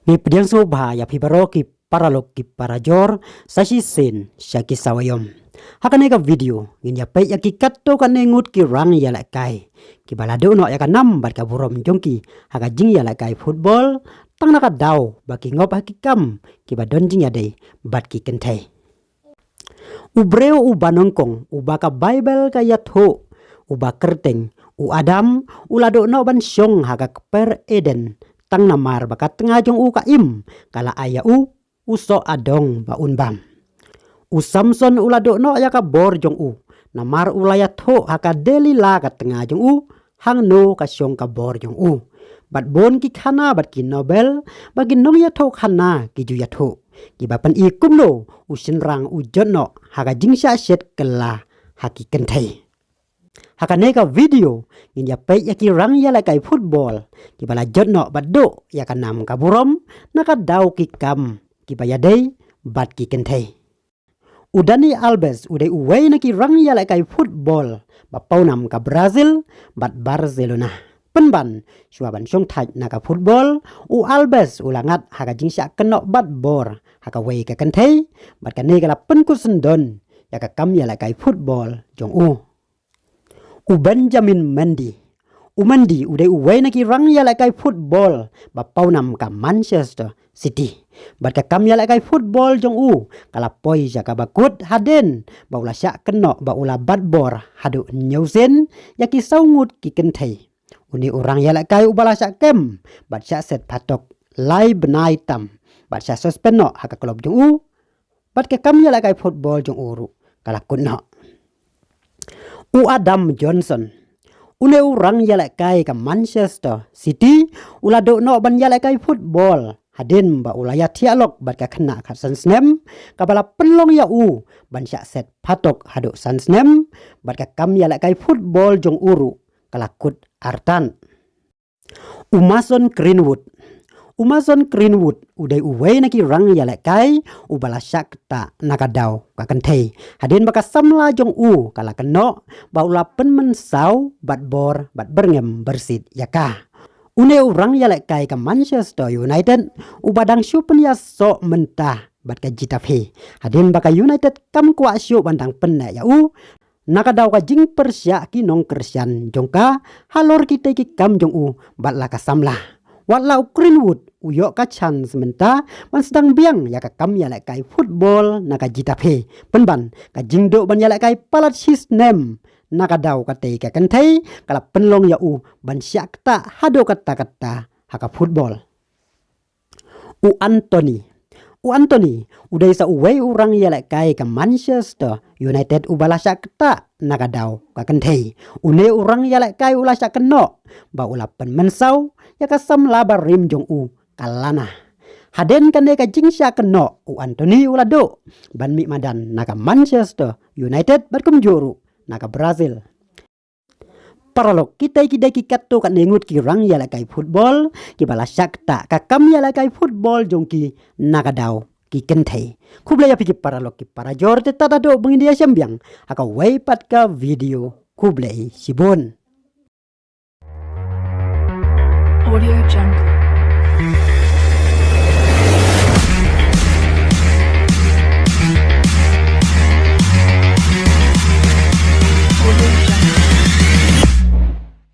Ni pediang soba ya pibaro ki paralog ki parajor sashi sen syaki sawayom. Hakanega video ngin ya pay ya ki katto kan nengut ki rang ya la kai. Ki balado no ya kanam bat ka burom jongki haka jing ya la kai football tang naka daw baki ngop hakikam ki badon jing ya dei bat ki kentai. Ubreo uba nongkong uba ka Bible ka yatho uba kerteng u Adam ulado no ban syong haka per Eden tang namar bakat tengah jong u ka im kala aya u uso adong ba unbam. U Samson ulado no ya ka bor jong u namar ulayat ho haka delila ka tengah jong u hang no ka syong ka bor jong u. Bat bon ki khana bat ki Nobel bagi nong ya tho khana ki ju ya tho. Ki bapan i kumno u sinrang u jono haka jingsha set kala haki kentai. Haka nega video ngin ya pay ya ki rang ya la kai football ki bala jotno baddo ya kanam kaburom naka daw ki kam ki bayadei bat ki kentai. Udani Alves udai uway na ki rang ya la kai football ba paunam ka Brazil bat Barcelona. Penban suaban syong taj naka football u Alves ulangat haka jingsha kenok bat bor haka way ka kentai bat ka nega la penkusendon ya ka kam ya la kai football jong u. U Benjamin Mendy. U Mendy udai uway na ki rang ya la kai football ba paunam ka Manchester City. Bat ka kam ya la kai football jong u kala poi ja ka bakut haden ba ula sya kenok ba ula bat bor hadu nyausen ya ki saungut ki kentai. Uni orang ya la kai u bala sya kem bat sya set patok lai benai tam bat sya suspend no haka klub jong u bat ka kam ya la kai football jong uru kala kunno. U Adam Johnson. Une orang ya la kai ka Manchester City ulado no ban ya la kai football. Hadin ba ulaya tialok bat ka kena ka Sansnem ka bala penlong ya u ban syak set patok hadu Sansnem bat ka kam ya la kai football jong uru kalakut artan. U Mason Greenwood. Mason Greenwood udai uway na ki rang ya la kai u bala syak ta nakadaw ka kentai. Hadin baka samla jong u kala keno ba ula pen mensau bat bor bat berngem bersit yaka. Une urang ya la kai ka Manchester United u badang syupen ya so mentah bat ka Getafe. Hadin baka United kam kwa syu bandang pen ya u nakadaw ka jing persya ki nong kersian jongka halor kita ki kam jong u bat la ka samla. Walau Greenwood uyo ka chance menta man sedang biang ya ka kam ya la kai football naka Getafe. Penban ka jingdo ban ya la kai palat his name naka daw ka te ka kentai kala penlong ya u ban syak ta hado kata-kata haka football. U Anthony udai sa uway urang ya la kai ka Manchester United u bala syak ta naka daw ka kentai. Une urang ya la kai ula syak keno ba ula pen mensau ya ka samla barim jong u kalana. Haden kan ka jingsya keno u Anthony ulado ban mi madan naka Manchester United batkum juru naka Brazil. Paralog kita kidai ki katto kan nengut ki rang ya la kai football ki bala syakta ka kam ya la kai football jong ki naka daw ki kentai. Kublaya piki paralog ki parajor te tata do bengindia syambiang haka way pat ka video kublai sibon. Audio Jungle.